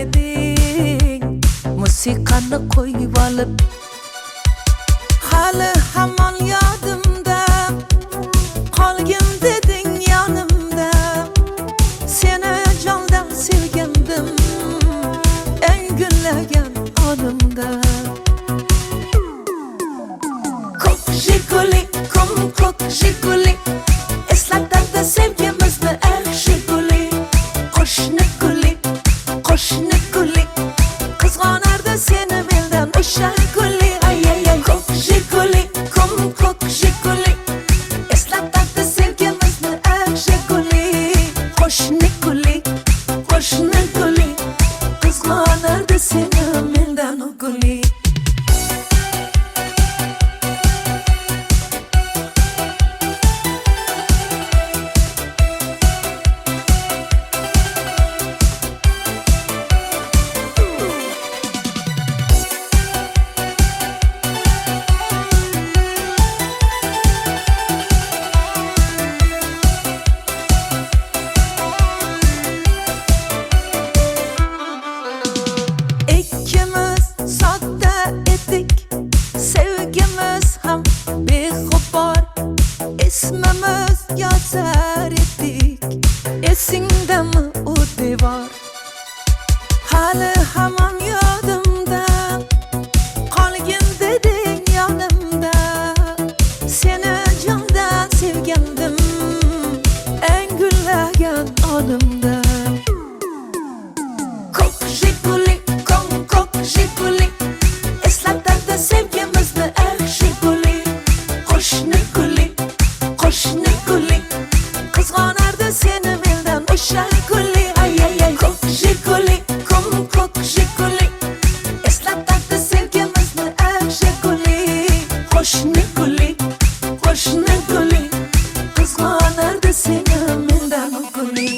eding musiqani qo'yib olib hali hamon yodimda qolgin deding yonimda seni jondan sevgandim eng gullagan onimda ko'k jiguli ko'k jiguli eslatadi sevgimizni eng jiguli qo'shni guli qizg'onardi seni mendan o'sha guli ko'k jiguli ko'k jiguli eslatadi sevgimizni eng jiguli qo'shni guli qizg'onardi seni mendan o guli sevgimiz ham beg'ubor ismimiz yozar edik esingdami u devor hali hamon yodimda qolgin deding yonimda seni jondan sevgandim eng gullagan onimda ko'k jiguli ko'k jiguli eslatadi sevgimizni eng jiguli qo'shni guli qizg'onardi seni mendan o'sha guli ko'k jiguli eslatadi sevgimizni eng jiguli qo'shni guli qizg'onardi seni mendan guli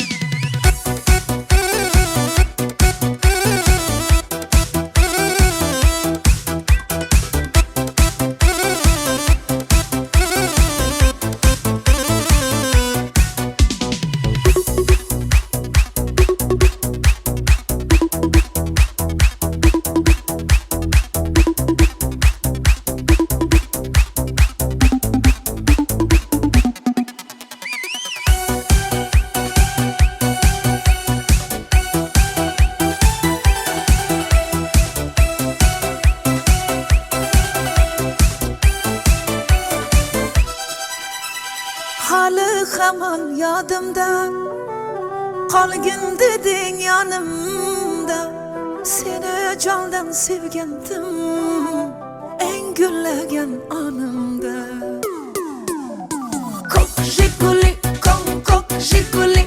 hali hamon yodimda qolgin deding yonimda seni jondan sevgandim eng gullagan onimda ko'k jiguli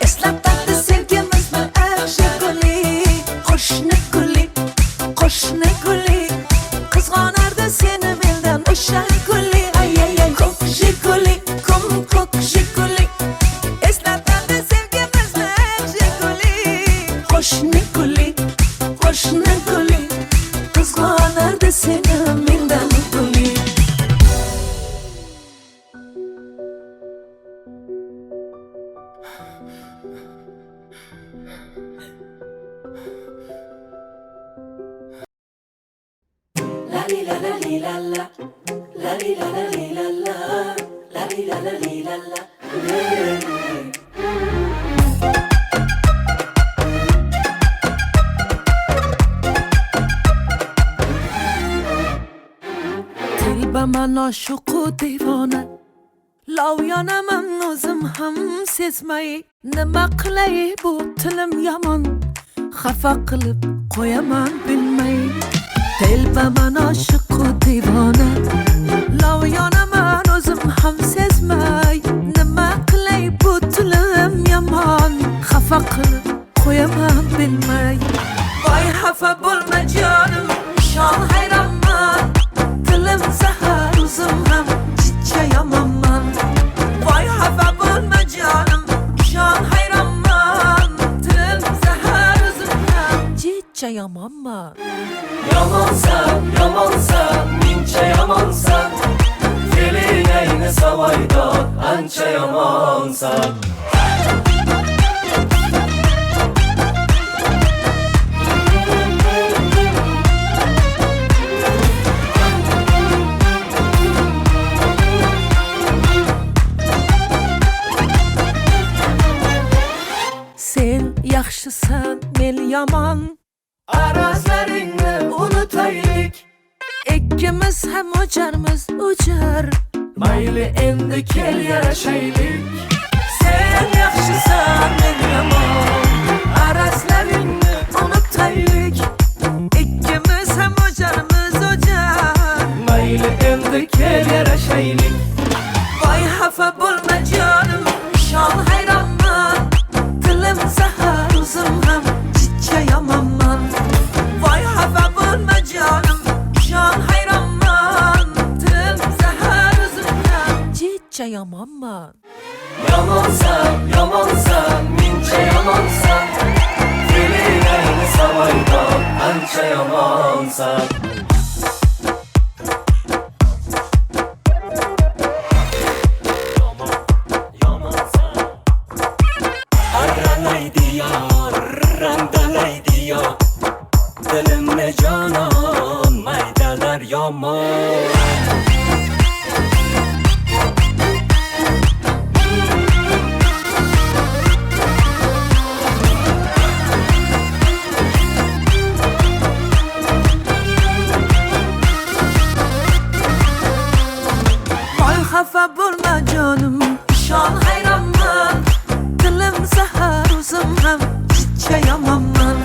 eslatadi sevgimizni eng jiguli qo'shni guli qizg'onardi seni mendan o'sha guli ko'k jiguli eslatadi sevgimizni eng jiguli qo'shni guli qizg'onardi seni mendan guli la li la la li la la la li la la li la la la li la la li la la Telbaman oshiqu devona lov yonaman o'zim ham sezmay nima qilay bu tilim yomon xafa qilib qo'yaman bilmay telbaman oshiqu devona lov yonaman o'zim ham sezmay nima qilay bu tilim yomon xafa qilib qo'yaman bilmay voy xafa bo'lma jonim shon hayronman tilim zahar o'zim ham chicha yomonman voy xafa bo'lma jonim shon hayronman tilim zahar o'zim ham chicha yomonman yomonsan mincha yomonsan fe'ling ayni savoydor ancha yomonsan yomon. Arazlaringni unutaylik, Ikkimiz ham o'jarmiz, o'jar. mayli endi kel yarashaylik. Sen yaxshisan, men yomon, arazlaringni unutaylik. Ikkimiz ham o'jarmiz, o'jar. Mayli endi kel yarashaylik. Voy xafa bo'lma jonim, shon hayronman. Tilim zahar, o'zim ham chicha yomonman. Voy xafa bo'lma jonim, shon hayronman. Tilim zahar, o'zim ham chicha yomonman. Yomonsan, yomonsan, mencha yomonsan. Fe'lingni savoydan ancha yomonsan. Arralaydi yor, randalaydi yor. Dilimni jonon maydalar yomon. Voy xafa bo'lma jonim, shon hayronman. Tilim zahar, o'zim ham chicha yomonman.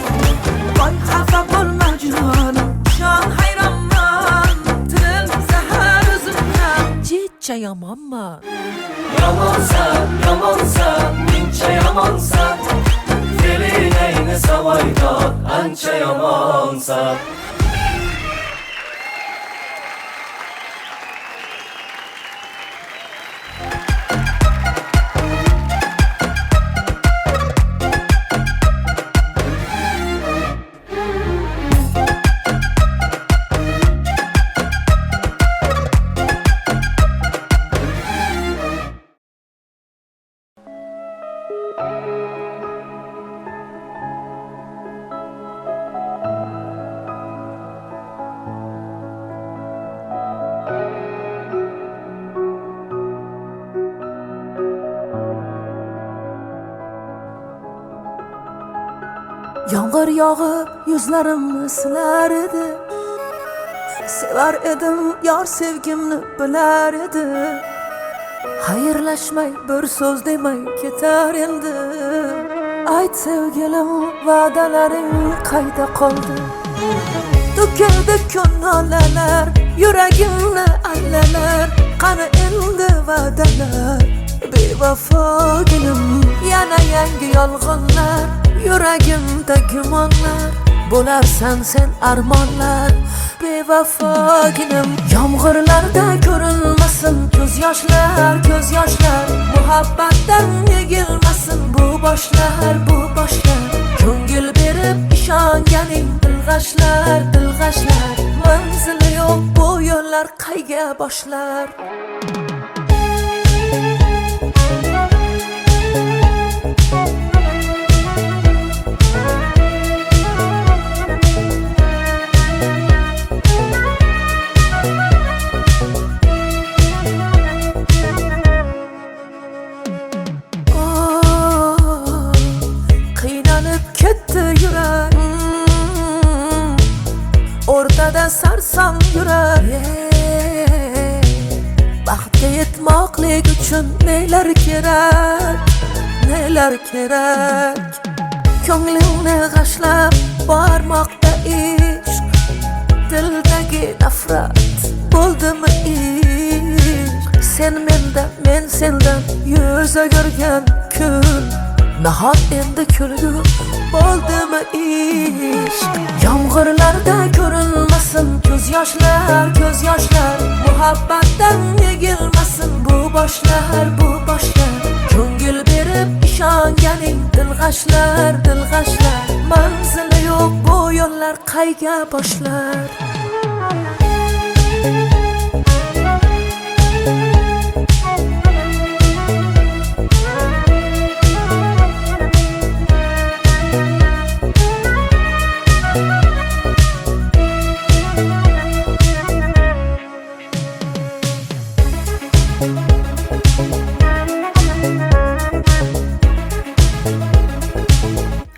Voy xafa bo'lma jonim, shon hayronman. Tilim zahar, o'zim ham chicha yomonman. Yomonsan, yomonsan, mencha yomonsan. Fe'lingni savoydan ancha yomonsan. Yomg'ir yog'ib yuzlarimni silar edi. Sevar edim, yor sevgimni bilar edi. Xayrlashmay bir so'z demay ketar endi. Ayt sevgilim, va'dalaring qayda qoldi? To'kildi ko'ngillar, yuragimni allalar. Qani endi va'dalar, bevafoginim. Yana yangi yolg'onlar, yuragimda gumonlar. Bo'larsan sen armonlar, bevafoginim. Yomg'irlarda ko'rinmasin ko'z yoshlar, ko'z yoshlar. Muhabbatdan yegilmasin bu boshlar, bu boshlar. Ko'ngil berib ishonganing dilg'ashlar, dilg'ashlar. Manzili yo'q bu yo'llar qayga boshlar? O'rtada sarson yurar. Baxtga yetmoqlik uchun nelar kerak, nelar kerak. Ko'nglingni g'ashlab bormoqda ishq. Dildagi nafrat bo'ldimi ishq? Sen mendan, men sendan yuz o'girgan kun. Nahot endi kulgu bo'ldimi ishq? Yomg'irlarda ko'rinmasin ko'z yoshlar, ko'z yoshlar. Muhabbatdan yegilmasin bu boshlar, bu boshlar. Ko'ngil berib ishonganing dilg'ashlar, dilg'ashlar. Manzili yo'q bu yo'llar qayga boshlar?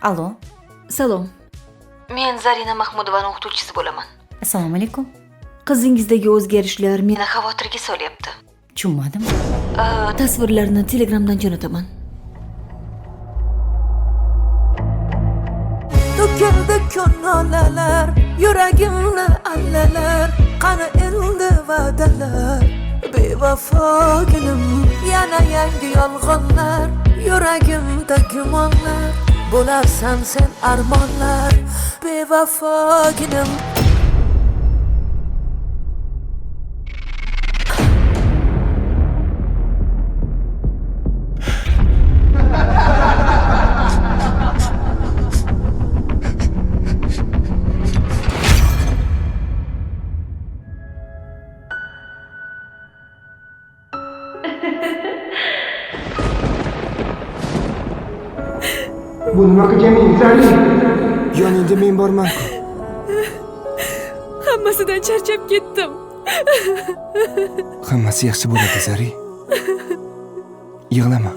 Allo. Salom. Men Zarina Mahmudovaning o'qituvchisi bo'laman. Assalomu alaykum. Qizingizdagi o'zgarishlar Meni xavotirga solyapti. tushunmadim. Tasvirlarni Telegramdan jo'nataman. To'kildi ko'ngillar, yuragimni allalar, qani endi va'dalar. Bevafoginim, yana yangi yolg'onlar, yuragimda gumonlar, bo'larsan sen armonlar. Bevafoginim. Bu nima qilganing Zari? Yoningda men borman-ku. Hammasidan charchab ketdim. Hammasi yaxshi bo'ladi, Zari. Yig'lama.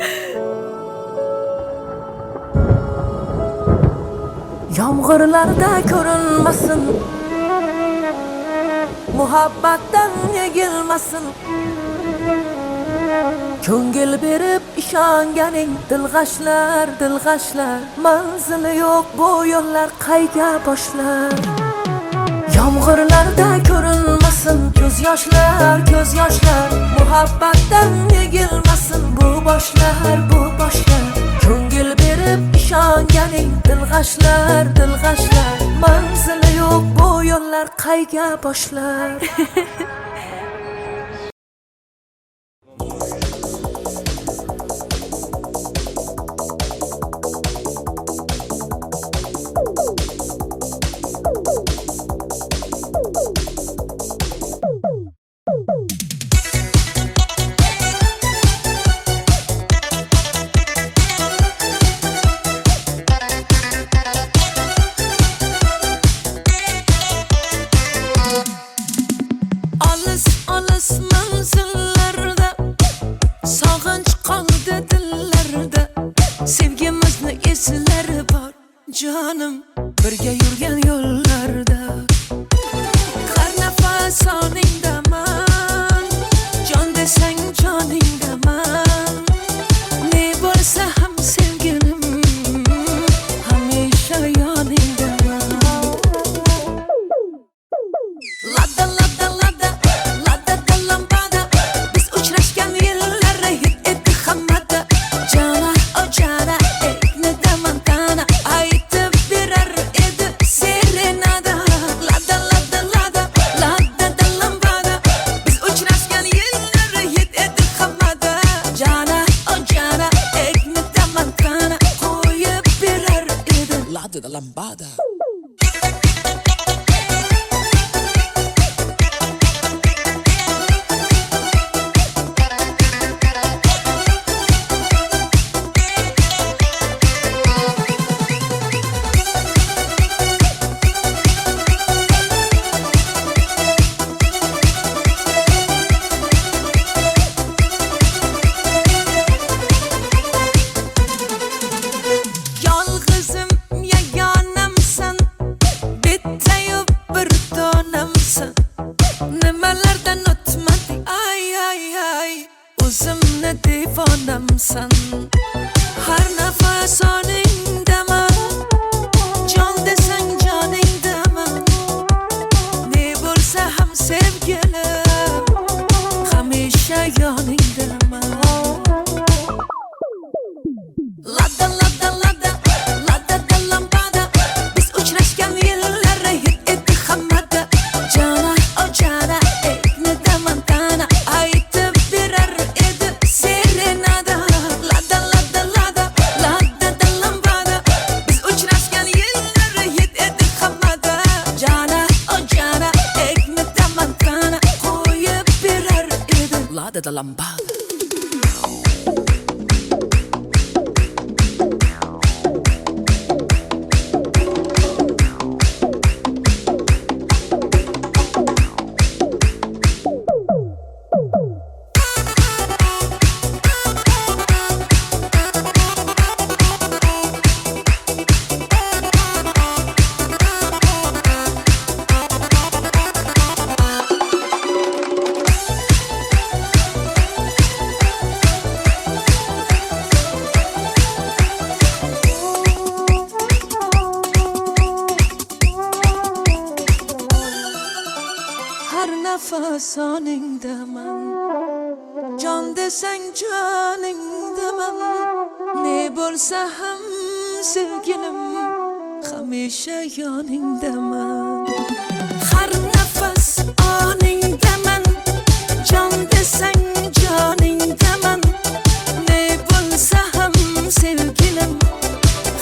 Yomg'irlarda ko'rinmasin, muhabbatdan yegilmasin. Ko'ngil berib ishonganing dilg'ashlar, dilg'ashlar. Manzili yo'q bu yo'llar qayga boshlar. Yomg'irlarda ko'rinmasin, ko'z yoshlar, ko'z yoshlar. Muhabbatdan yegilmasin bu boshlar, bu boshlar. Ko'ngil berib ishonganing dilg'ashlar, dilg'ashlar. Manzili yo'q bu yo'llar qayga boshlar. Olis manzillarda, sog'inch qoldi dillarda. Sevgimizni eslari bor jonim, birga yurgan yo'llarda. Har nafas oningdaman, jon desang joningdaman. Ne bo'lsa ham sevgilim, hamisha yoningdaman. Lada lada lada, lada da lambada. Biz uchrashgan yillar hit etdi hammada. Jana o jana, ekni da mantana. Aytib berar edi serenada. Lada lada lada, lada da lambada. Biz uchrashgan yillar hit etdi hammada. Jana o jana, ekni da mantana. Qo'yib berar edi lada da lambada. Yolg'izim yagonamsan, bittayu bir donamsan. Nimalardan o'tmadik, ay ay ay, o'zimni devonamsan. Har nafas oningdaman, jon desang joningdaman. Ne bo'lsa ham sevgilim, hamisha yoningdaman. Lada lada lada, lada da lambada. Biz uchrashgan yillar hit etdi hammada. Jana o jana, ekni da mantana. Aytib berar edi serenada. Lada lada lada, lada da lambada. Biz uchrashgan yillar hit etdi hammada. Jana o jana, ekni da mantana. Qo'yib berar edi lada da lambada. nafas oningdaman, jon desang joningdaman. Ne bo'lsa ham sevgilim, hamisha yoningdaman. Har nafas oningdaman, jon desang joningdaman. Ne bo'lsa ham sevgilim,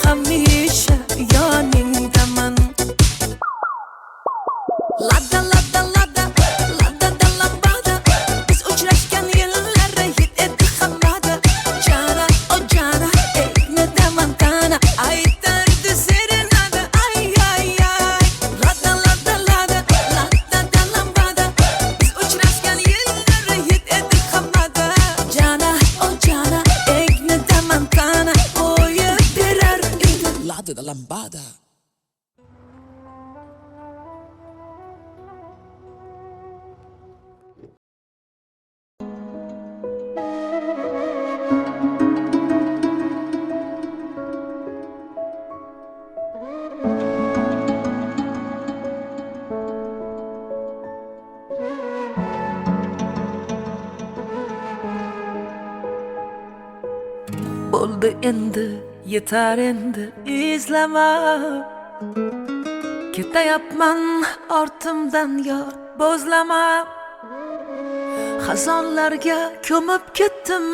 hamisha yoningdaman. Ladda ladda ladda ladda da lambada, biz uchrashgan yillar hit etdi hammada. Jana o jana ekni damantana, aytardi serenada. Ay ay ay. Ladda ladda ladda ladda da lambada, biz uchrashgan yillar hit etdi hammada. Jana o jana ekni damantana, qo'yib berar edi ladda da lambada. Bo'ldi endi, yetar endi izlama. Ketayapman ortimdan yor, bo'zlama. Xazonlarga ko'mib ketdim,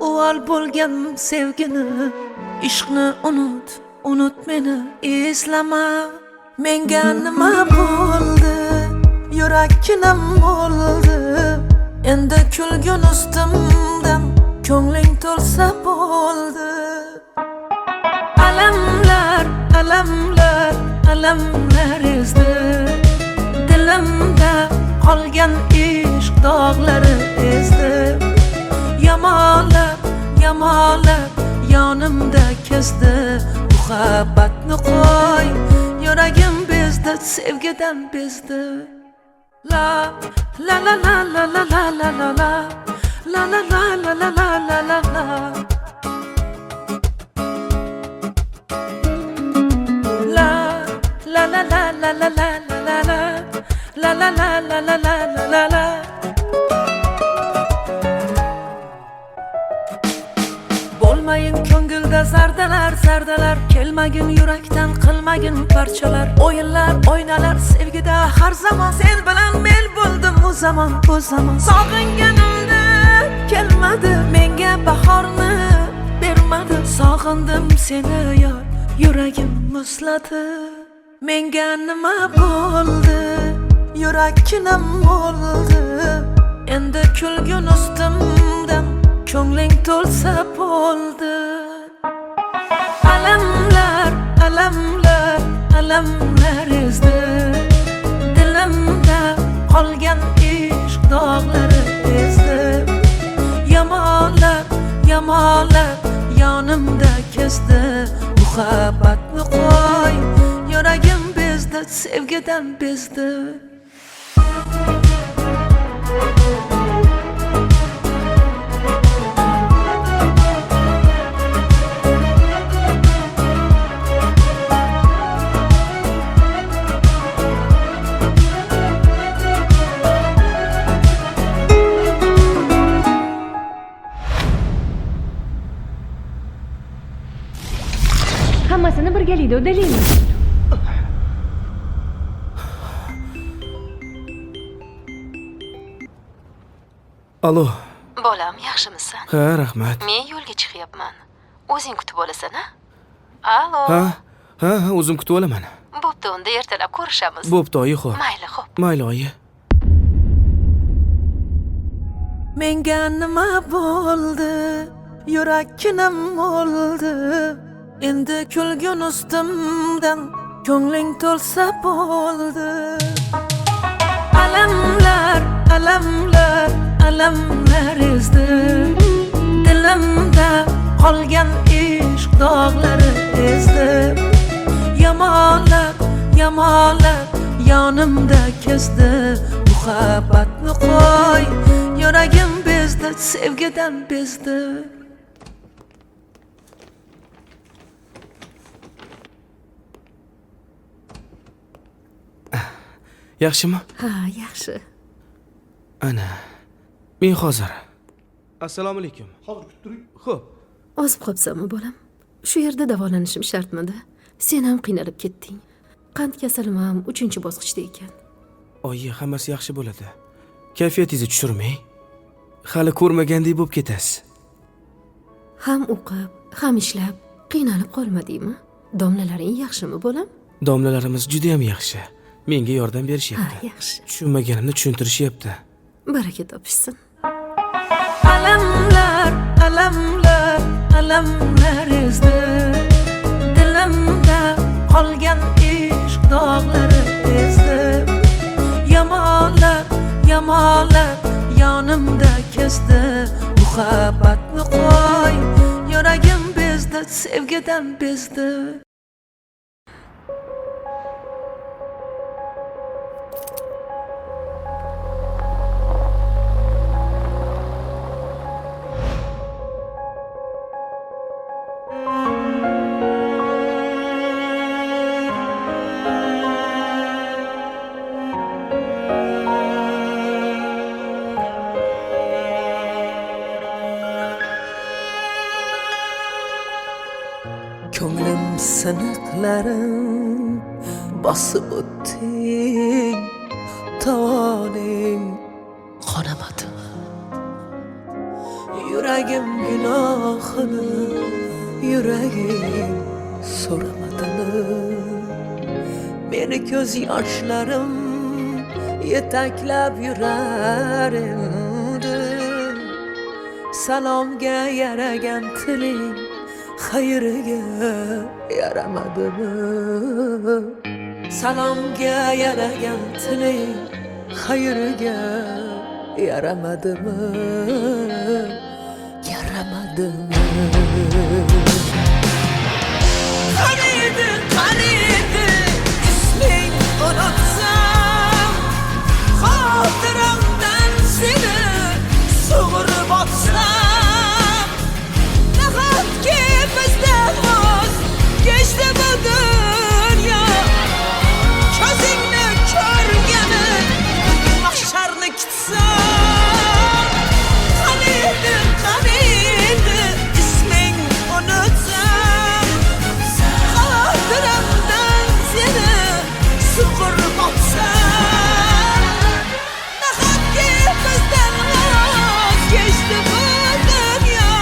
uvol bo'lgan sevgini. Ishqni unut, unut meni, eslama. Menga nima bo'ldi? Yurakkinam bo'ldi. Endi kulgun ustimdan ko'ngling to'lsa bo'ldi. Alamlar, alamlar, alamlar ezdi. Dilimda qolgan ishq dog'lari ezdi. Yamalab, yamalab yonimda kezdi. Muhabbatni qo'y, yuragim bezdi, sevgidan bezdi. La la la la la la la la la la. La la la la la la la la la. La la la la la la la la la. La la la la la la la la la. Bo'lmayin ko'ngilda zardalar, zardalar. Kelmagin yurakdan, qilmagin parchalar. O'yinlar, o'ynalar sevgida har zamon. Sen bilan men bo'ldim u zamon, bu zamon. Sog'inganimda kelmadi, menga bahorni bermadi. Sog'indim seni yor, yuragim muzladi. Menga nima bo'ldi? Yurakkinam bo'ldi. Endi kulgun ustimdan ko'ngling to'lsa bo'ldi. Alamlar, alamlar, alamlar ezdi. Dilimda qolgan ishq dog'lari ezdi. Yamalab, yamalab yonimda kezdi. Muhabbatni qo'y, yuragim bezdi, sevgidan bezdi. Hammasini birgalikda uddalaymiz. Alo. Bolam, yaxshimisan? Ha, rahmat. Men yo'lga chiqyapman. O'zing kutib olasan-a? Alo. Ha, o'zim kutib olaman. Bo'pti, unda ertalab ko'rishamiz. Bo'pti, oyi, xo'p. Mayli, xo'p. Mayli, oyi. Menga nima bo'ldi? Yurakkinam bo'ldi. Endi kulgun ustimdan ko'ngling to'lsa bo'ldi. Alamlar, alamlar, alamlar ezdi. Dilimda qolgan ishq dog'lari ezdi. Yamalab, yamalab yonimda kezdi. Muhabbatni qo'y, yuragim bezdi, sevgidan bezdi. Yaxshimi? Ha, yaxshi. Ana. Men hozir. Assalomu alaykum. Hozir kutib turing. Xo'p. Ozib qolibsanmi bolam? Shu yerda davolanishim shartmidi? Sen ham qiynalib ketding. Qand kasalim ham 3-bosqichda ekan. Oyi, hammasi yaxshi bo'ladi. Kayfiyatingizni tushirmang. Hali ko'rmagandek bo'lib ketasiz. Ham o'qib, ham ishlab qiynalib qolmadingmi? Domlalaring yaxshimi bolam? Domlalarimiz juda ham yaxshi. Menga yordam Ha, berishyapti. yaxshi. Tushunmaganimni tushuntirishyapti. Baraka topishsin. Alamlar, alamlar, alamlar ezdi dilimda qolgan ishq dog'lari ezdi. Yamonlar, yamonlar yonimda kesdi. Muhabbatni qo'y, yuragim bezdi, sevgidan bezdi. Ko'nglim siniqlarim bosib o'tding, tovoning qonamadimi? Yuragim gunohini, yuragim so'ramadimi? Meni ko'z yoshlarim yetaklab yurar endi. Salomga yaragan tiling xayriga yaramadimi? Salomga yaragan tiling xayriga yaramadimi? Yaramadimi? Qaniydi, qaniydi isming unutsam, xotiramdan seni sug'urib otsam, nahotki bizdan voz kechdi bu dunyo, ko'zingni ko'rgani mahsharni kutsam. Qaniydi, qaniydi isming unutsam, xotiramdan seni sug'urib otsam, nahotki bizdan voz kechdi bu dunyo,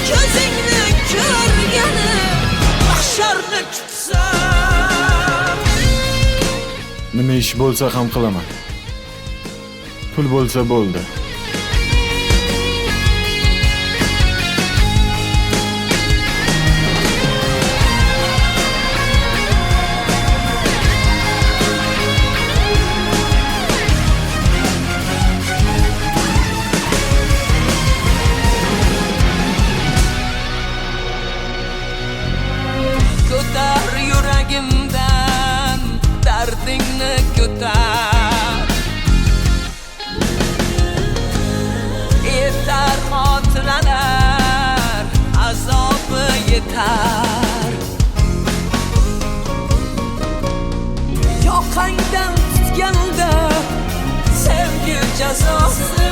ko'zingni ko'rgani mahsharni kutsam. Nima ish bo'lsa ham qilaman. Pul bo'lsa bo'ldi. Ko'tar yuragimdan dardingni ko'tar. Yetar xotiralar, azobi yetar. Yoqangdan tutganda sevgi jazosi,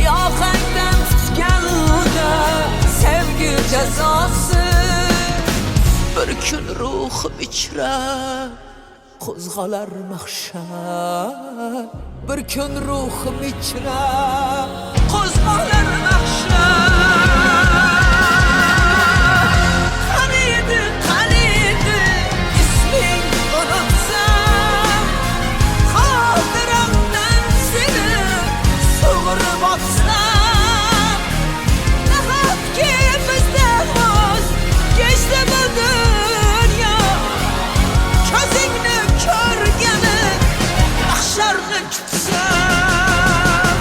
yoqangdan tutganda sevgi jazosi. Bir kun ruhim ichra qo'zg'alar mahshar. Bir kun ruhim ichra qo'zg'alar mahshar. Qaniydi, qaniydi isming unutsam, xotiramdan seni sug'urib otsam, nahotki bizdan voz kechdi bu dunyo, ko'zingni ko'rgani mahsharni kutsam.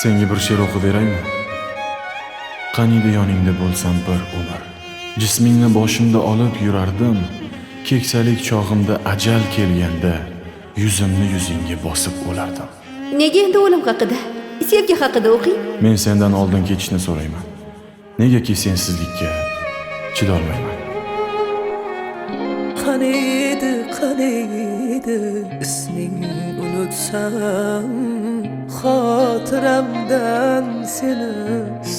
Senga bir she'r o'qib beraymi? Qaniydi yoningda bo'lsam bir umr. Jismingni boshimda olib yurardim. Keksalik chog'imda ajal kelganda yuzimni yuzingga bosib o'lardim. Nega endi o'lim haqida, sevgi haqida o'qing? Men sendan oldin ketishni so'rayman. Negaki sensizlikka chidolmayman. Qaniydi ismingni unutsam, xotiramdan seni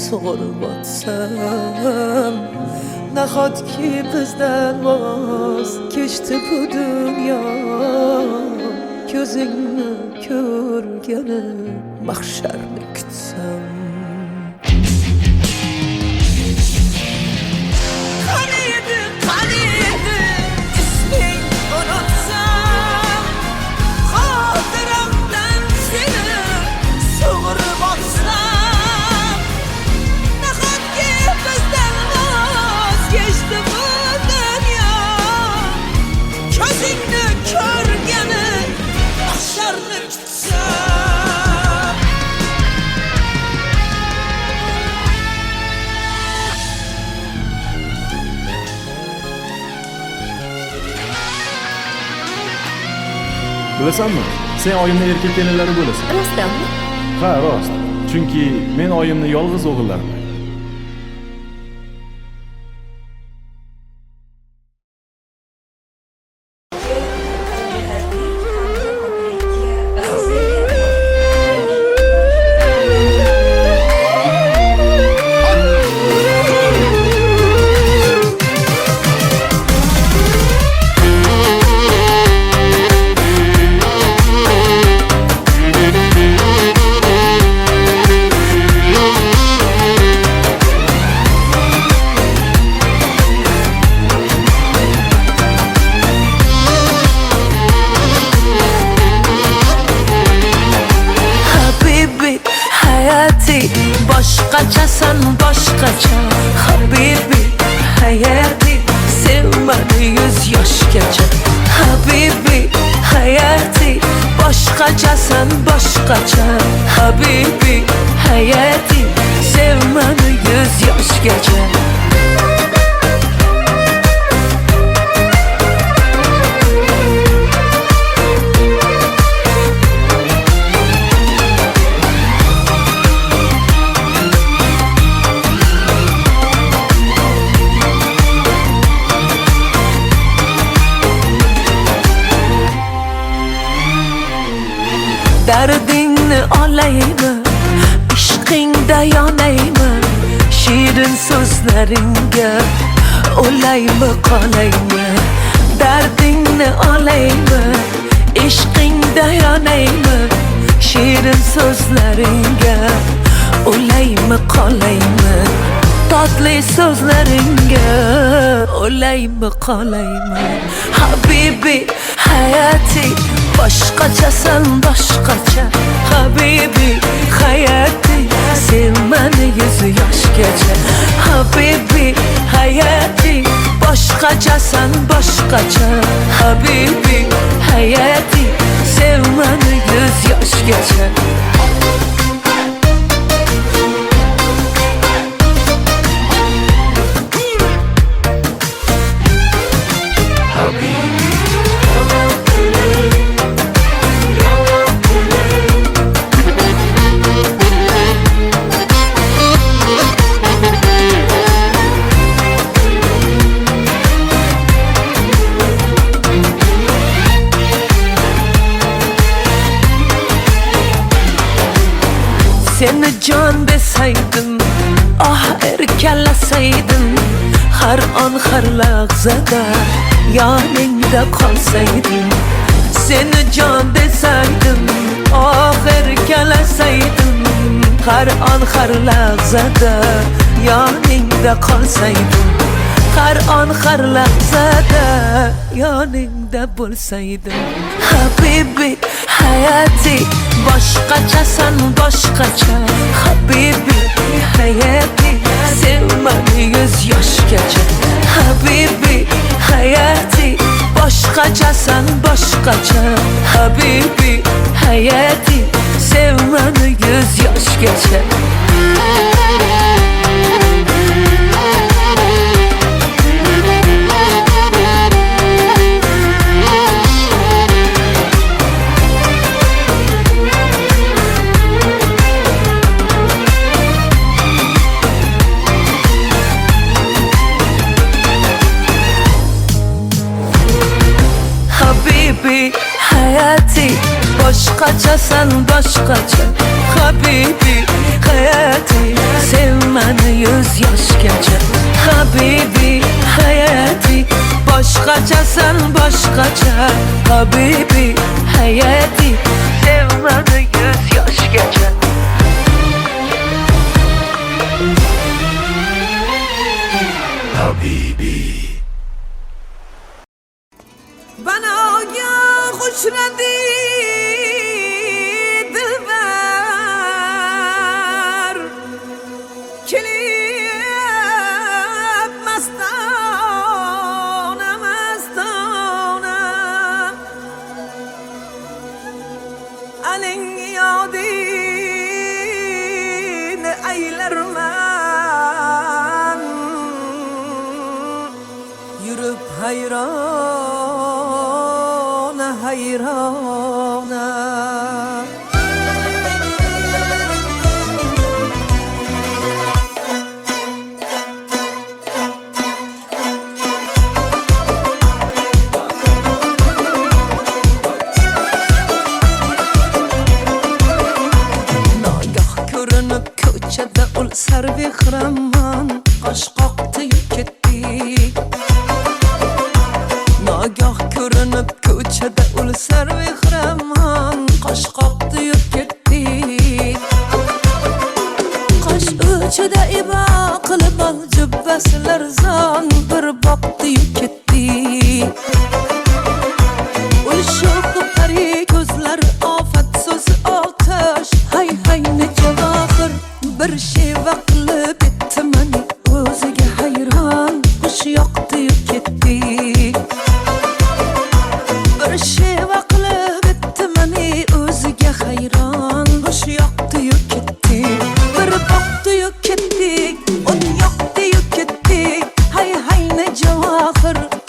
sug'urib o'tsam, nahotki bizdan voz kechdi bu dunyo, ko'zingni ko'rgani mahsharni kutsam. Bilasanmi? Sen oyimni erkak kelinlari bo'lasan. Rostdanmi? Ha, rost. Chunki men oyimni yolg'iz o'g'illarman. Boshqachasan boshqacha Habibi hayati sevmadi 100 yoshgacha Habibi hayati boshqachasan boshqacha Habibi hayati sevmadi 100 yoshgacha Dardingni olaymi, ishqingda yonaymi, shirin so'zlaringga o'laymi qolaymi. Dardingni olaymi, ishqingda yonaymi, shirin so'zlaringga o'laymi qolaymi. Tatli so'zlaringga o'laymi qolaymi. Habibi hayati boshqachasan boshqacha Habibi hayati sevmani 100 yoshgacha Habibi hayati boshqachasan boshqacha Habibi hayati sevmani 100 yoshgacha Seni can desaydım, ah erkelasaydım Her an her lahzada yanında kalsaydım Seni can desaydım, ah erkelasaydım Her an her lahzada yanında kalsaydım Her an her lahzada yanında bulsaydım Habibi hayati boshqachasan boshqacha Habibi hayati sevmani 100 yoshgacha Habibi hayati boshqachasan boshqacha Habibi hayati sevmeni 100 yaş geçer. Habibi hayati boshqacha sen boshqacha Habibi hayati sevmeni 100 yoshgacha Habibi hayati boshqacha sen boshqacha Habibi hayati sevmeni 100 yoshgacha Bana ya خوشندی دلبر کلیم مستانه مستانه الین یادین eyler من yürüp hayrana hayrana Nagah görünüp köçede ul servi xiraman Qaş qoqti ketdi Nagah görünüp köçede ul servi xiraman Qaş qoqti ketdi Qaş o'chida ibo qilib ol jubbasilar zon Bir boqdi ketdi Ul sho'xi pari ko'zlar ofat so'zi otash Hay hay ne javohir bir sheva qilib etdi mani o'ziga hayron Xush yoqdi ketdi Bir sheva qilib etdi mani o'ziga hayron Xush yoqdi ketdi Bir boqdi ketdi Un yoqdi ketdi Hay hay ne javohir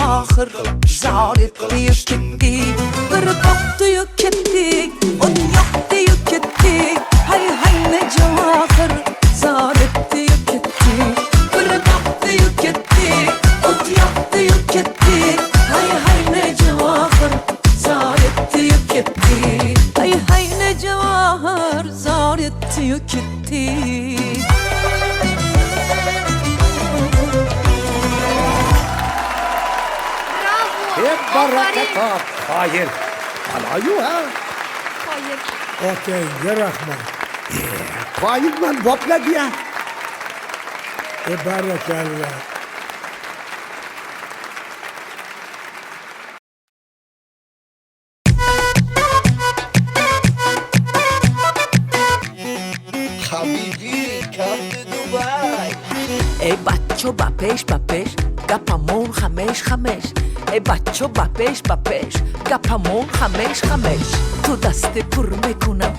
javohir zor etdi-yu ketdik bir boqdi-yu ketdik un yoqdi-yu ketdik hay ne javohir zor etdi-yu ketdik bir boqdi-yu ketdik un yoqdi-yu ketdik hay ne javohir zor etdi-yu ketdik hay ne javohir zor etdi-yu ketdik Barakat. Hayır. Alayu ha. Hayır. Okey, rahmat. Hayır man bopla diye. Barakallah. Habibi, come to Dubai. ای بچه بپش گپمون خمش ای بچه بپش گپمون خمش تو دست پر میکنم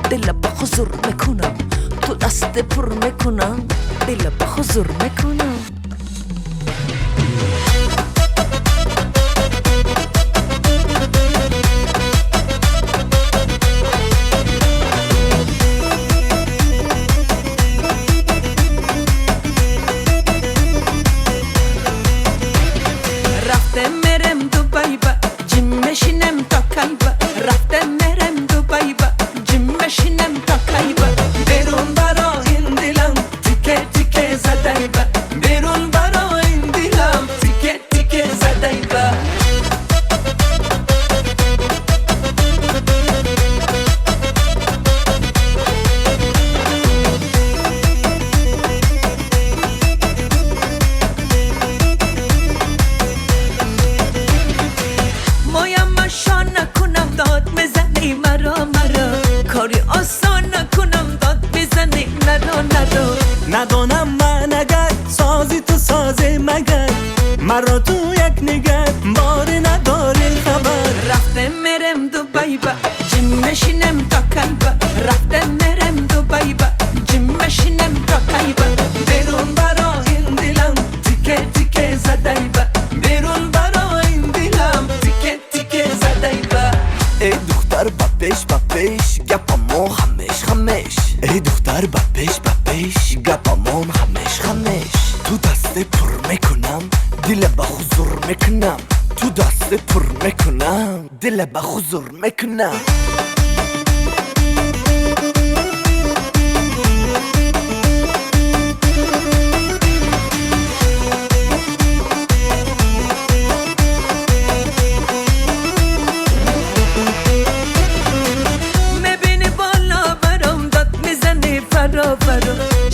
دل به حضور میکنم تو دست پر میکنم دل به حضور میکنم ندانم من اگر سازی تو سازه مگر مرا تو یک نگر باری نداری خبر رفته مرم دوبای با جیم مشینم تا کایبا رفته مرم دوبای با جیم مشینم تا کایبا بیرون برا این دلم تیکه تیکه زدای با بیرون برا این دلم تیکه تیکه زدای با ای دختر بپش گپمون خمش ای دختر بپش گپمون خمش تو دست پر میکنم دل به حضور میکنم تو دست پر میکنم دل به حضور میکنم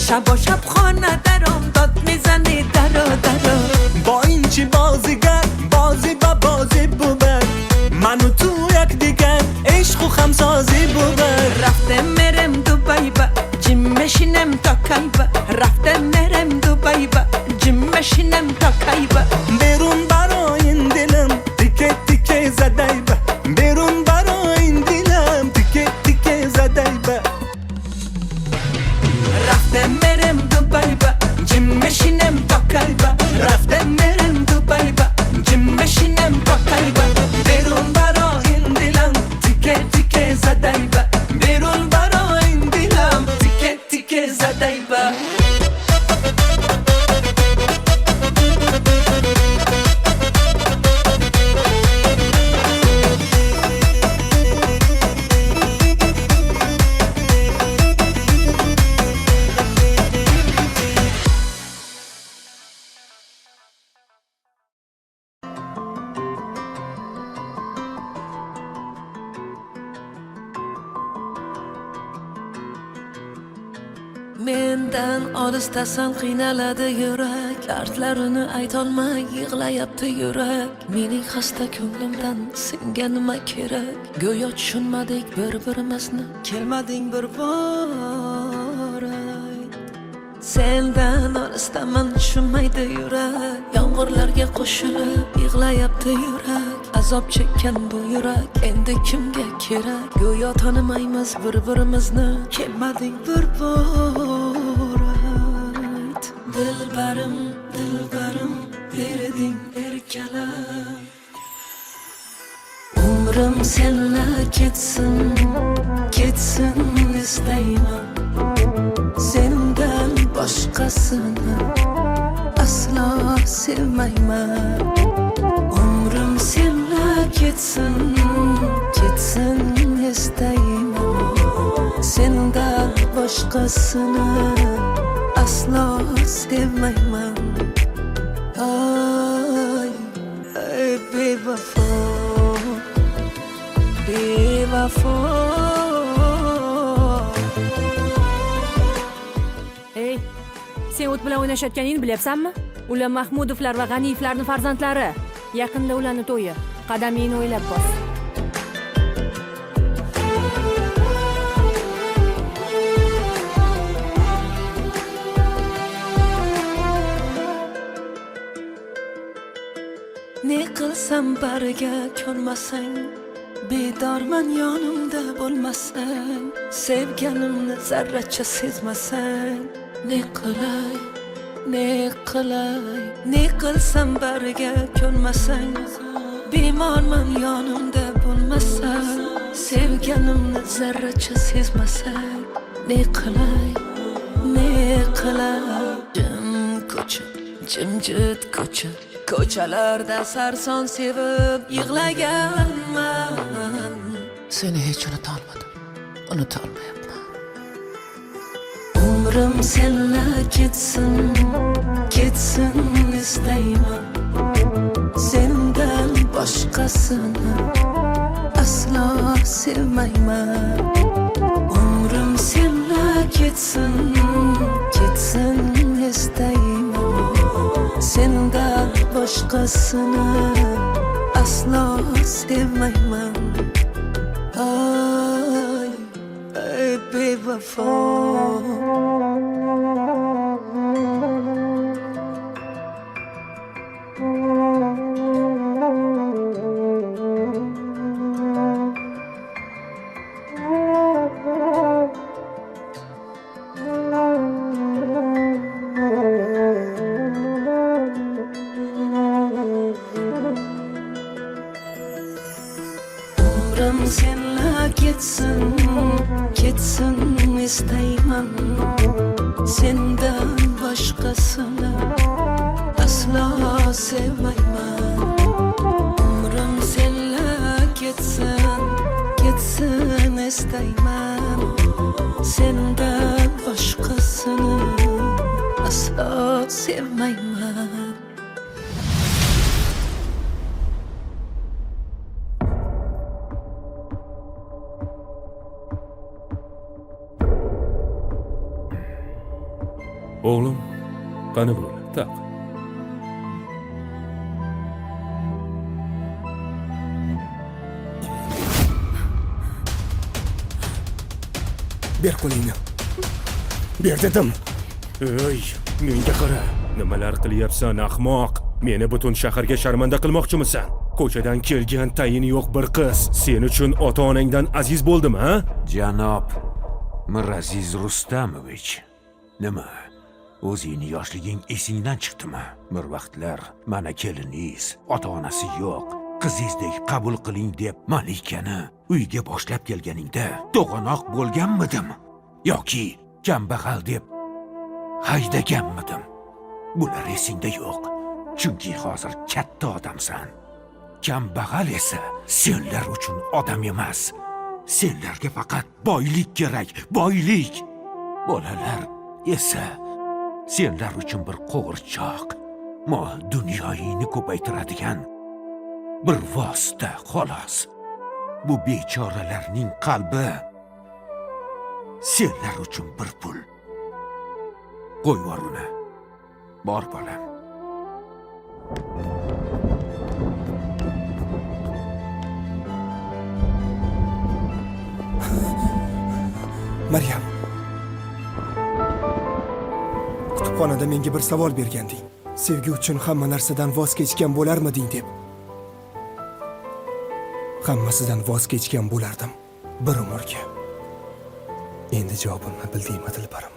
شب و شب خانه درم داد میزنی درا با این چی بازیگر بازی با بازی بوبر منو تو یک دیگر عشق و خمسازی بوبر رفته مرم دوبای با جیم مشینم تا کایبا رفته مرم دوبای با جیم مشینم تا کایبا بیرون برا این دلم تیکه تیکه زدای با بیرون برا این دلم تیکه تیکه زدای با رفته مرم دوبای با جیم مشینم تا کایبا رفته مرم دوبای با جیم مشینم تا کایبا بیرون برا این دلم تیکه تیکه زدای با بیرون برا این دلم تیکه تیکه زدای با mendan olisdasan qiynaladi yurak dardlarini aytolmay yig'layapti yurak mening xasta ko'nglimdan senga nima kerak go'yo tushunmadik bir-birimizni kelmading bir bor sendan olisdaman tushunmaydi yurak yomg'irlarga qo'shilib yig'layapti yurak azob chekkan bu yurak endi kimga kerak go'yo tanimaymiz bir-birimizni kelmading bir bor dilbarim berding kalam umrim senla ketsin istayman sendan boshqasini aslo sevmayman umrim senla ketsin istayman sendan boshqasini aslo sevmayman ay bevafo Ey, sen o't bilan o'ynashayotganingni bilyapsanmi? Ular Mahmudovlar va G'aniyevlarning farzandlari. Yaqinda ularning to'yi. Qadamingni o'ylab bos. Ne qilsam bariga ko'nmasang bedorman yonimda bo'lmasang sevganimni zarracha sezmasang ne qilsam bariga ko'nmasang bemorman yonimda bo'lmasang sevganimni zarracha sezmasang ne qilay jimjit ko'chalarda sarson sevib yig'laganman seni hech unutolmayapman umrim senla ketsin istayman sendan boshqasini aslo sevmayman umrim senla ketsin istayman sendan boshqasini aslo sevmayman ay bevafo umrim senla ketsin istayman sendan boshqasini aslo sevmayman umrim senla ketsin istayman sendan boshqasini aslo sevmayman O'g'lim, qani bo'ladi? Taq. Ber qo'lingni. Ber dedim. Ey, menga qara. Nimalar qilyapsan, ahmoq? Meni butun shaharga sharmanda qilmoqchimisan? Ko'chadan kelgan tayini yo'q bir qiz sen uchun ota-onangdan aziz bo'ldimi, ha? Janob Miraziz Rustamovich. Nima? O'zingni yoshliging esingdan chiqdimi? Bir vaqtlar mana keliningiz, ota-onasi yo'q, qizingizdek qabul qiling deb Malikani uyga boshlab kelganingda to'g'anoq bo'lganmidim yoki kambag'al deb haydaganmidim? Bular esingda yo'q. Chunki hozir katta odamsan. Kambag'al esa senlar uchun odam emas. Senlarga faqat boylik kerak, boylik. Bolalar esa senlar uchun bir qo'g'irchoq, mol dunyoyingni ko'paytiradigan bir vosita xolos. Bu bechoralarning qalbi senlar uchun bir pul. Qo'y vor uni. Bor bolam. Maryam. Kutubxonada menga bir savol berganding. Sevgi uchun hamma narsadan voz kechgan bo'larmiding deb. Hammasidan voz kechgan bo'lardim bir umrga. Endi javobimni bildingmi, Dilbarim?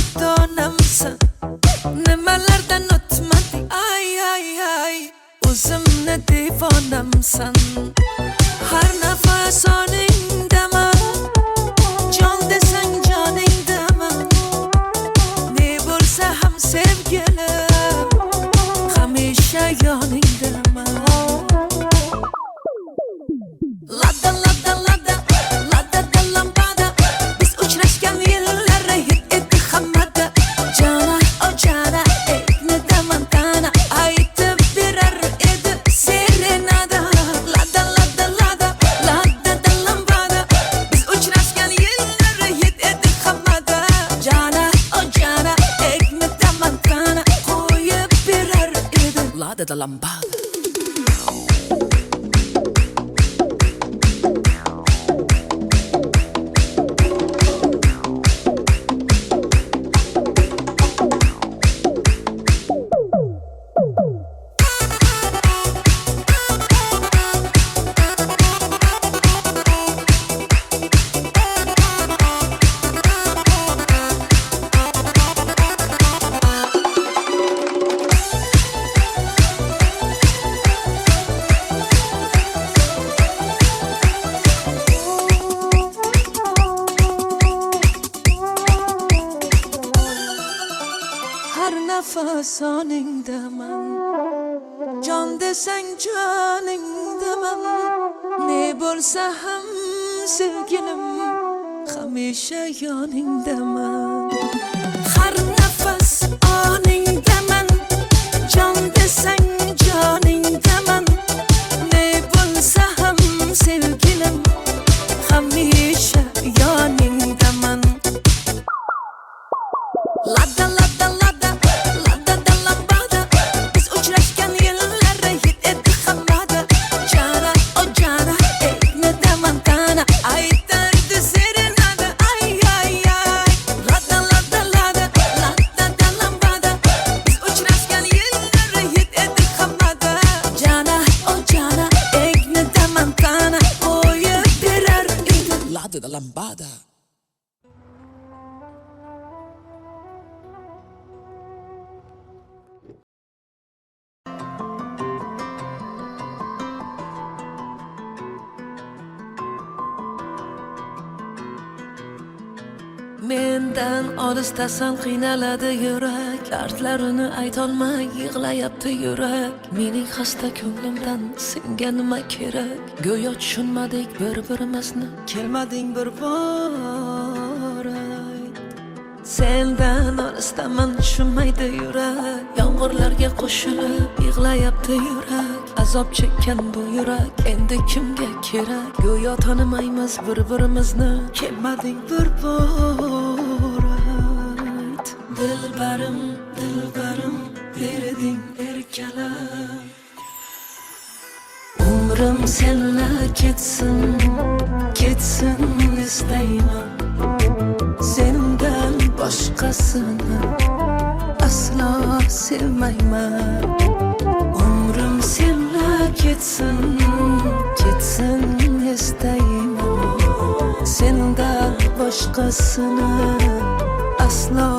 mardonamsan nimalardan o'tmading ay ay ay o'zimni devonamsan har nafas oningdaman jon desang joningdaman ne bo'lsa ham sevgilim hamisha yoningdaman Lada lada lada lada da lambada biz uchrashgan yillar hit etdi hammada jana o jana ekni damantana aytib berar edi serenada lada lada lada lada da lambada biz uchrashgan yillar hit etdi hammada jana o jana ekni damantana qo'yib berar edi lada da lambada soningdaman jon desang joningdaman ne bo'lsa ham sevgilim hamisha yoningdaman har nafas oningdaman jon desang joningdaman ne bo'lsa ham sevgilim hamisha yoningdaman lada lada lada de la lambada. Mendan olisdasan qiynaladi yurak dardlarini aytolmay yig'layapti yurak mening xasta ko'nglimdan senga nima kerak go'yo tushunmadik bir-birimizni kelmading bir bor sendan olisdaman tushunmaydi yurak yomg'irlarga qo'shilib yig'layapti yurak azob chekkan bu yurak endi kimga kerak go'yo tanimaymiz bir-birimizni kelmading bir bor dilbarim dilbarim berding erkalam umrim senla ketsin ketsin istayman sendan boshqasini aslo sevmayman umrim senla ketsin ketsin istayman sendan boshqasini aslo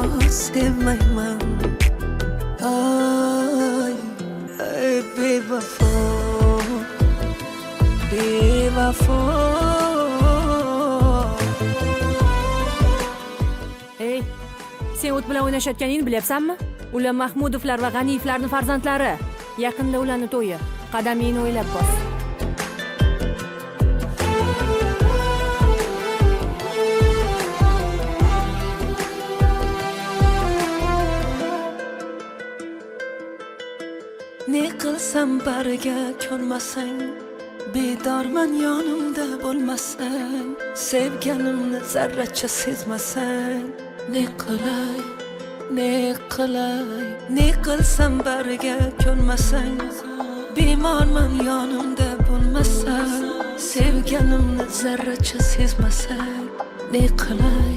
sevmayman ay ay bevafo bevafo Ey, sen o't bilan o'ynashayotganingni bilyapsanmi? Ular Mahmudovlar va G'aniyevlarning farzandlari. Yaqinda ularning to'yi. Qadamingni o'ylab bos. Ne qilsam bariga ko'nmasang bedorman yonimda bo'lmasang sevganimni zarracha sezmasang ne qilay ne qilay ne qilsam bariga ko'nmasang bemorman yonimda bo'lmasang sevganimni zarracha sezmasang ne qilay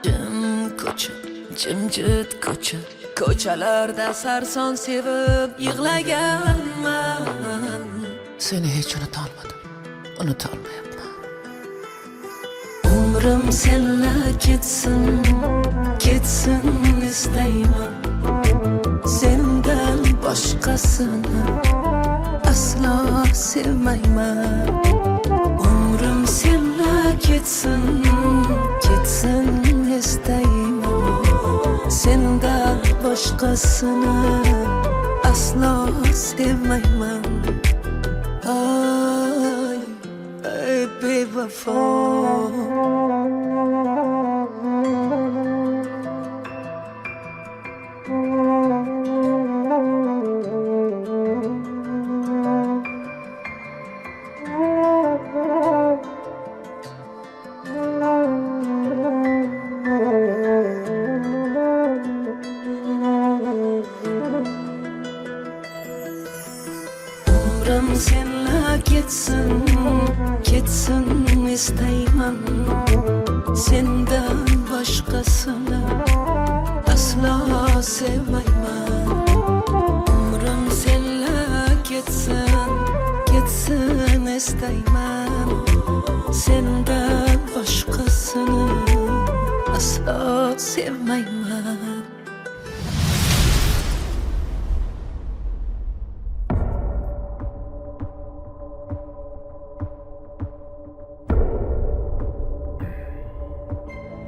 jim ko'cha jimjit ko'cha ko'chalarda sarson sevib yig'laganman Seni hech unutolmadim, unutolmayapman. Umrim senla ketsin, ketsin istayman. Sendan boshqasini aslo sevmayman. Umrim senla ketsin, ketsin istayman. Sendan boshqasini aslo sevmayman. Ay, ay bevafo. Umrim senla ketsin, ketsin istayman. Sendan boshqasini aslo sevmayman. Umrim senla ketsin, ketsin istayman. Sendan boshqasini aslo sevmayman.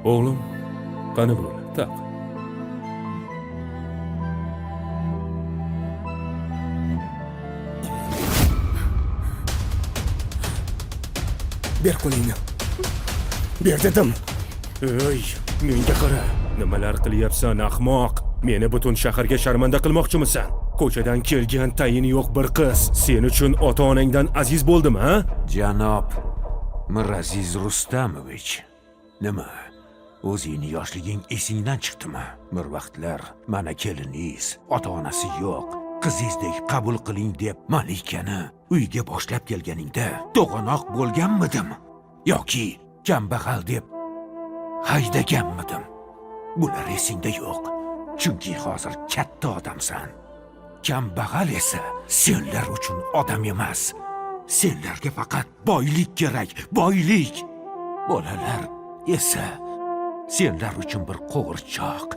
O'g'lim, qani bu? Taq. Ber qo'lingni. Ber dedim. Ey, menga qara. Nimalar qilyapsan, ahmoq? Meni butun shaharga sharmanda qilmoqchimisan? Ko'chadan kelgan tayini yo'q bir qiz sen uchun ota-onangdan aziz bo'ldimi, ha? Janob Miraziz Rustamovich, nima? O'zingni yoshliging esingdan chiqdimi? Bir vaqtlar mana keliningiz, ota-onasi yo'q, qizingizdek qabul qiling deb Malikani uyga boshlab kelganingda to'g'anoq bo'lganmidim yoki kambag'al deb haydaganmidim? Bular esingda yo'q. Chunki hozir katta odamsan. Kambag'al esa senlar uchun odam emas. Senlarga faqat boylik kerak, boylik. Bolalar esa senlar uchun bir qo'g'irchoq,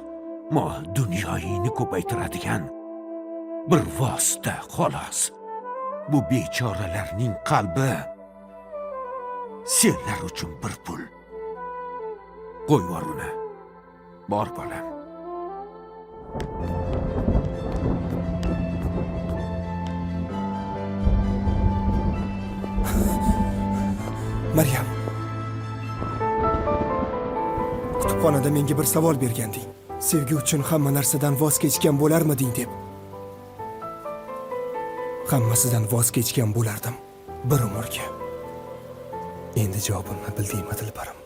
mol dunyoyingni ko'paytiradigan bir vosita xolos. Bu bechoralarning qalbi senlar uchun bir pul. Qo'y vor uni. Bor bolam. Maryam. Kutubxonada menga bir savol berganding. Sevgi uchun hamma narsadan voz kechgan bo'larmiding deb. Hammasidan voz kechgan bo'lardim bir umrga. Endi javobimni bildingmi, Dilbarim?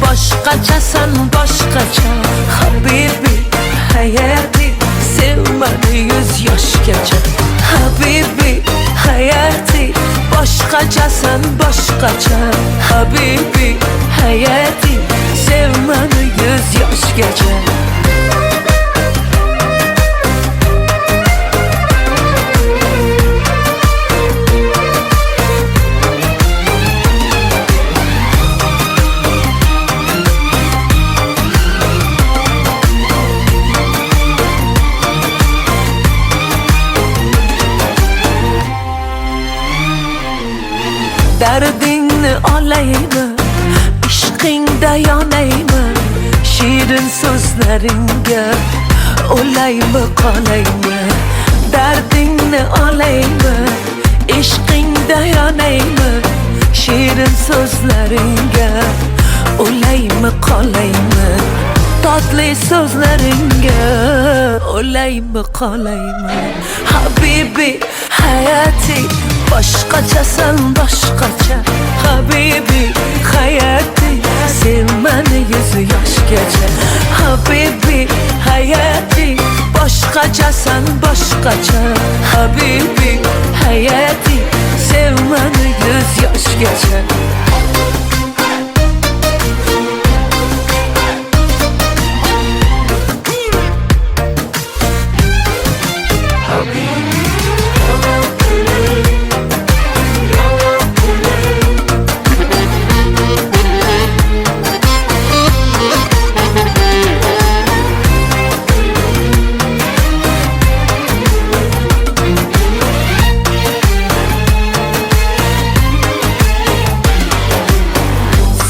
Boshqachasan boshqacha Habibi hayati sevmadi 100 yoshgacha Habibi hayati boshqachasan boshqacha Habibi hayati sevmadi 100 yoshgacha Dardingni olaymi, ishqingda yonaymi, shirin so'zlaringga o'laymi qolaymi. Dardingni olaymi, ishqingda yonaymi, shirin so'zlaringga o'laymi qolaymi. Tatlı sözleringe olayım kalayım Habibi hayati başkaçasan başkaça Habibi hayati sevmeni yüzü yaş geçer Habibi hayati başkaçasan başkaça Habibi hayati sevmeni yüz yaş geçer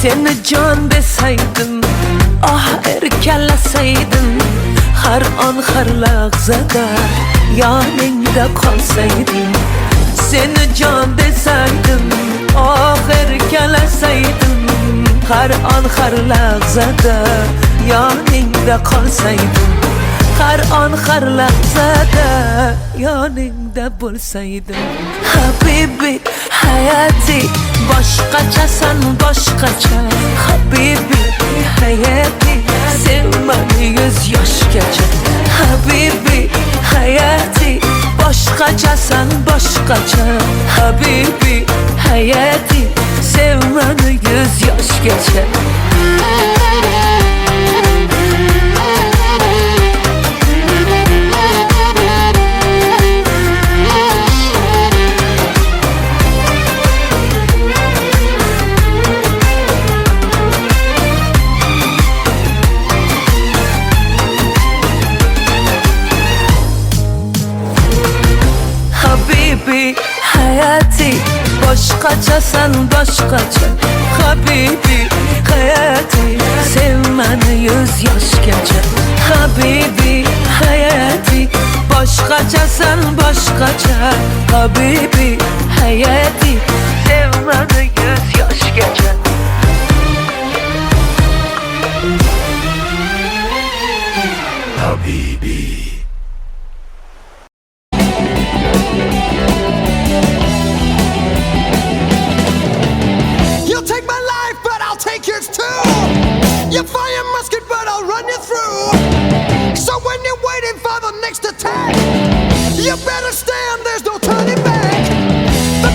Seni can deseydim, ah erkeleseydim Her an her lahzada yanında kalsaydım Seni can deseydim, ah erkeleseydim Her an her lahzada yanında kalsaydım Her an her lahzada yanında bulsaydım Habibi hayati başkaçasan başkaça Habibi hayati sevmeni yüz yaş geçer Habibi hayati başkaçasan başkaça Habibi hayati sevmeni yüz yaş geçer Habibi hayati başkaçasan başkaça Habibi hayati sevmeni yüz yaş geçer Habibi hayati başkaçasan başkaça Habibi hayati sevmeni yüz yaş geçer Habibi. You'll take my life, but I'll take yours too. You fire musket, but I'll run you through. So when you're waiting for the next attack, you better stand, there's no turning back. The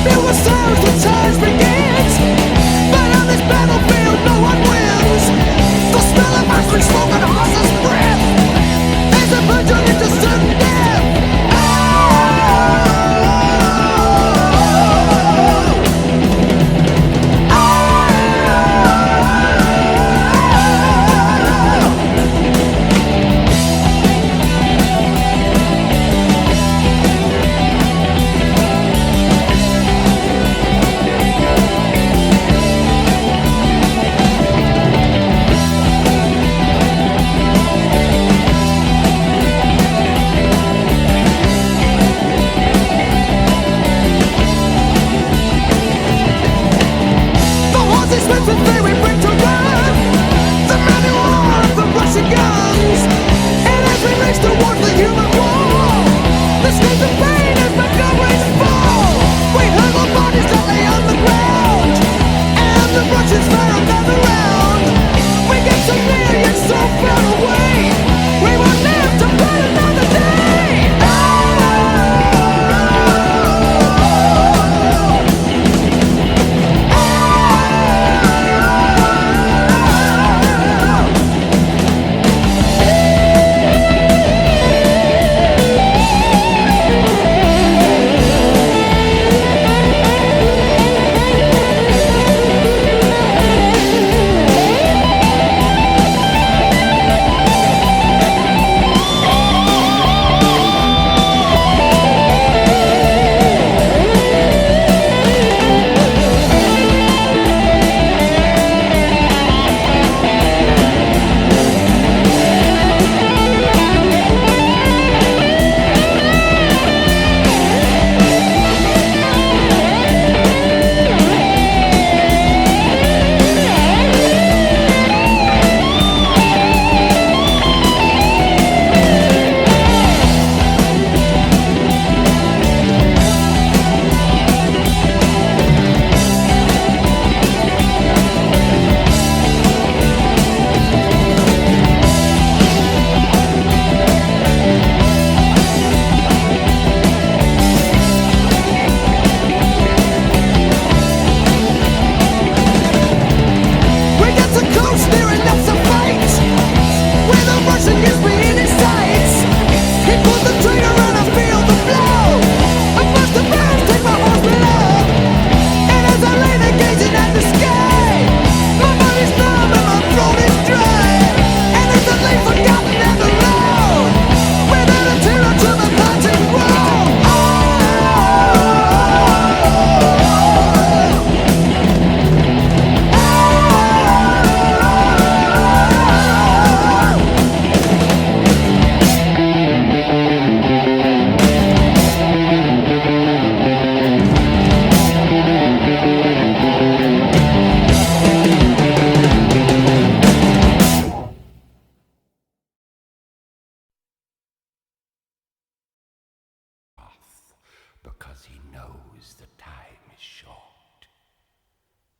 because he knows the time is short.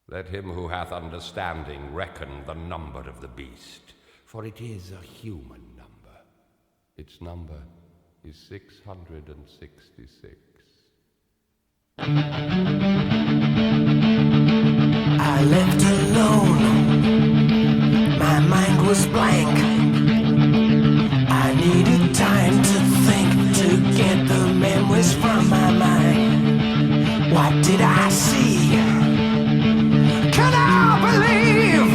Let him who hath understanding reckon the number of the beast, for it is a human number. Its number is 666. I left alone. My mind was blank. I needed time to think, to get the memories from my mind. What did I see? Could I believe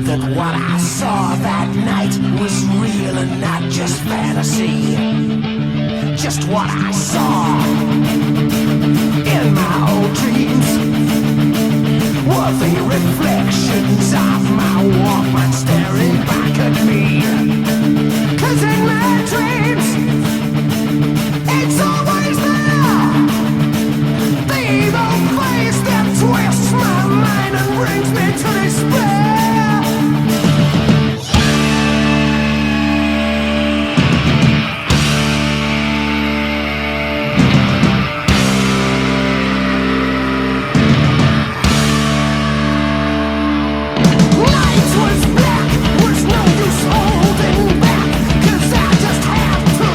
that what I saw that night was real and not just fantasy? Just what I saw in my old dreams were the reflections of my Walkman staring back at me. 'Cause in my dreams, it's always there, the evil face that twists my mind and brings me to despair. Lights was black, was no use holding back, 'cause I just have to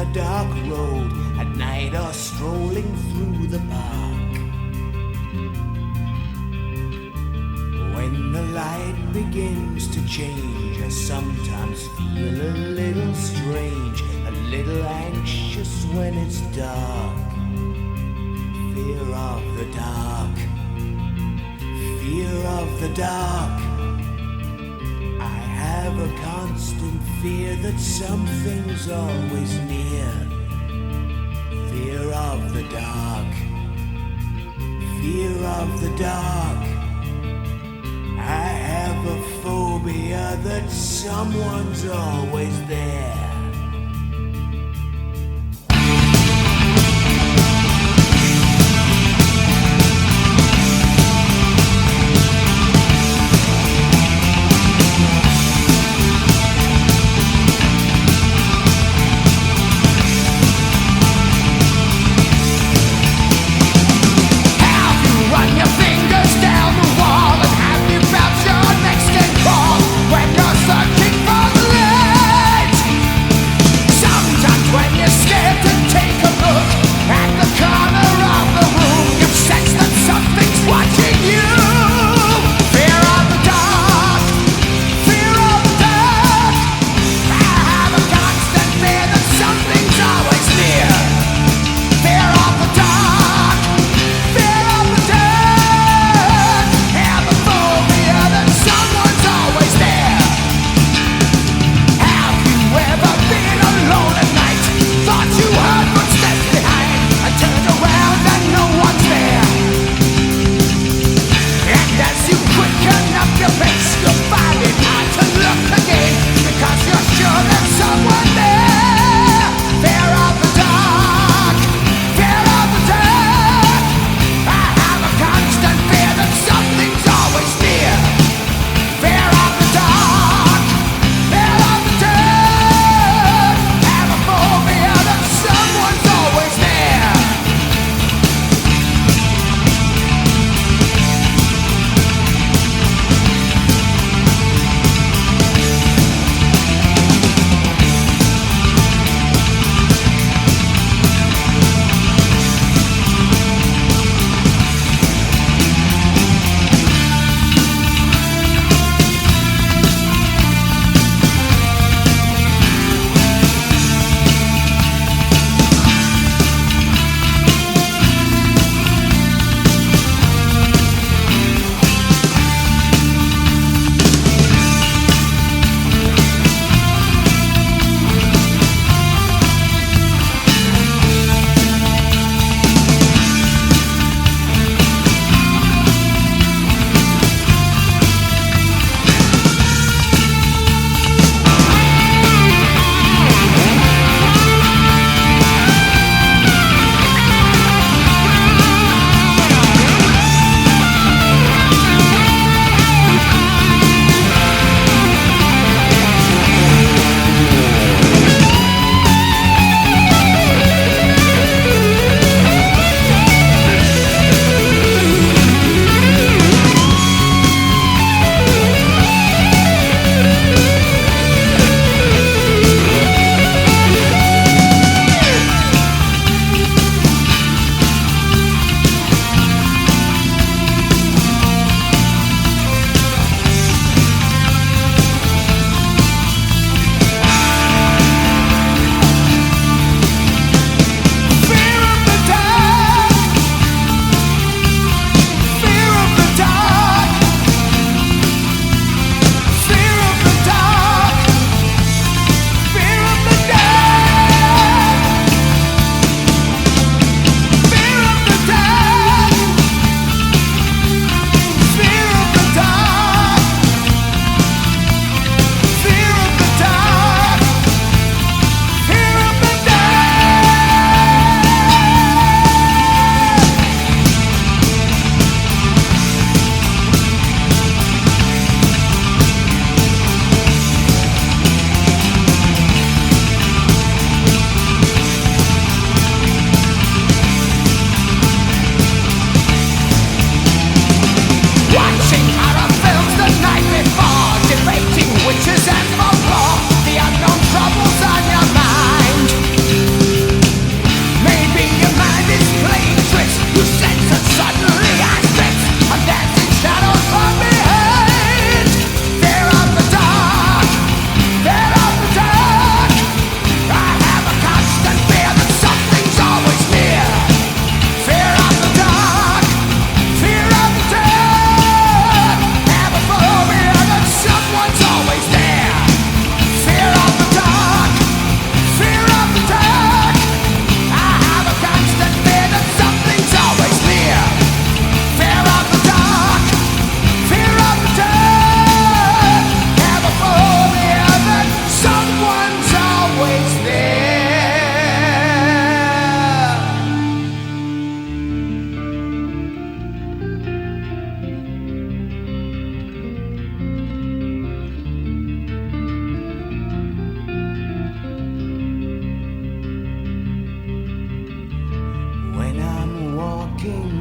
a dark road at night or strolling through the park. When the light begins to change, I sometimes feel a little strange, a little anxious when it's dark. Fear of the dark, fear of the dark. I have a constant fear that something's always near. Fear of the dark, fear of the dark. I have a phobia that someone's always there. When you're searching for the light,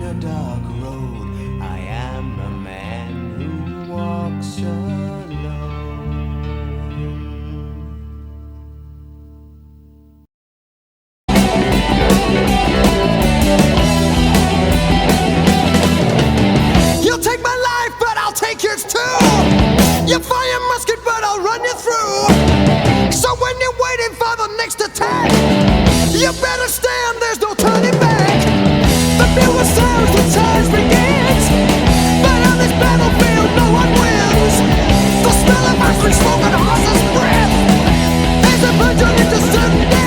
a dark road. I am a man who walks alone. You'll take my life, but I'll take yours too. You fire musket, but I'll run you through. So when you're waiting for the next attack, you better stand, there's no turning back. The bugle sounds, the charge begins. But on this battlefield, no one wins. The smell of ice cream smoke and a horse's breath is a virgin into sudden death.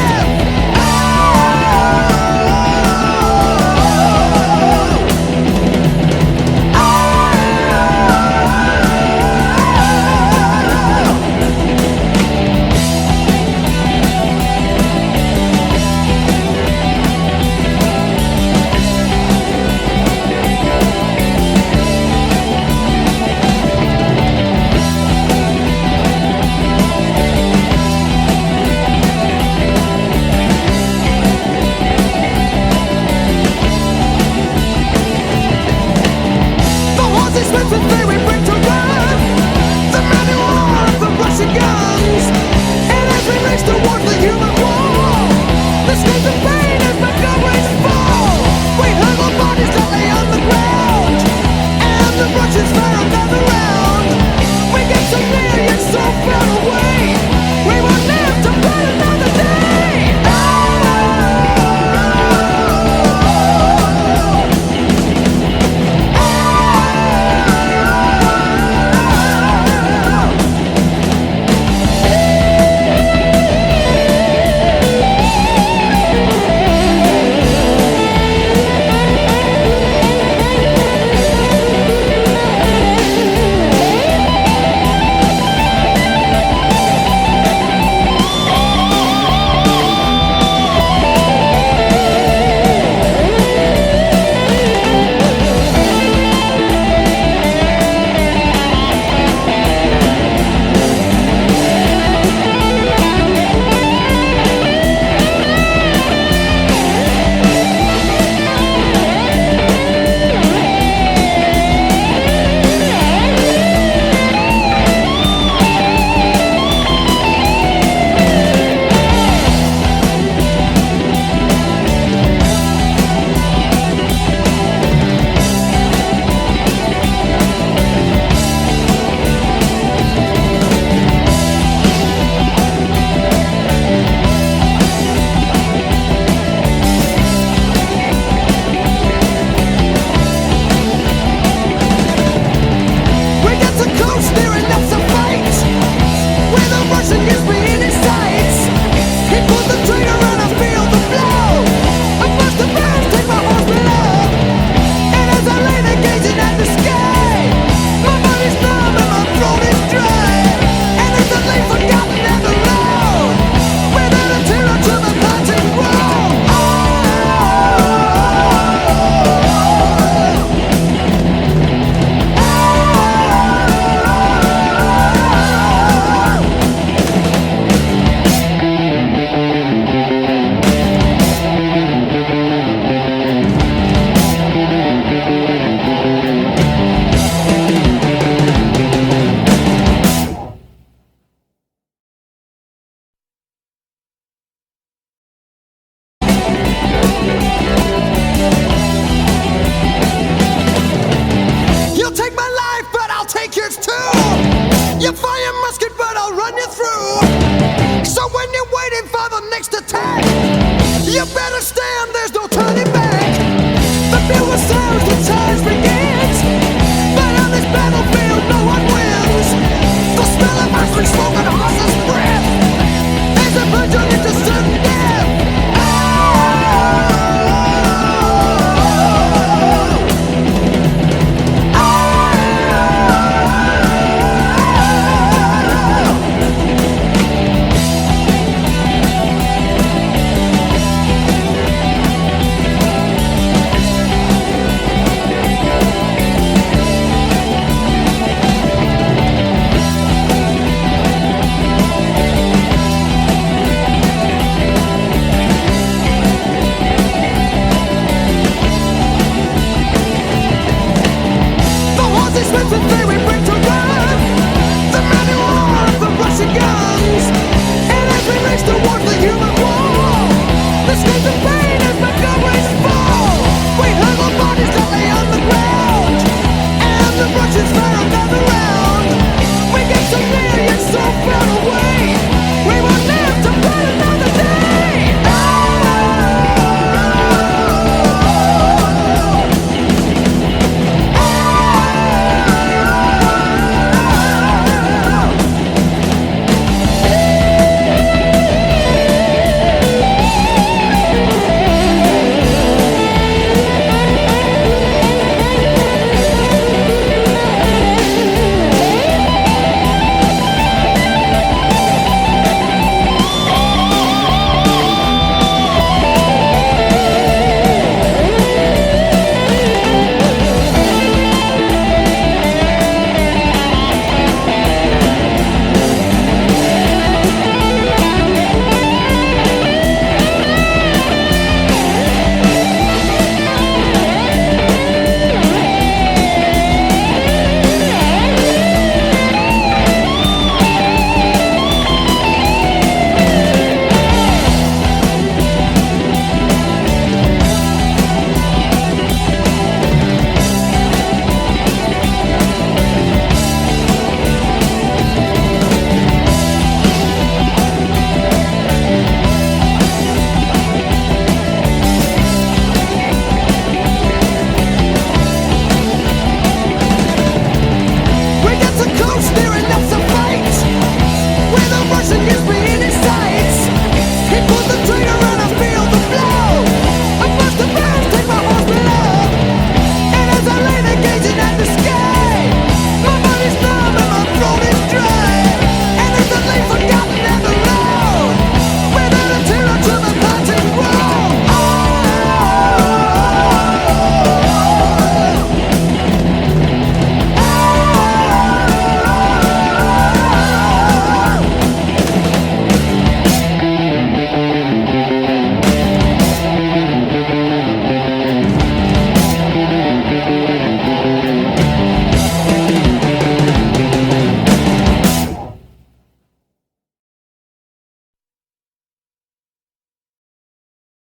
the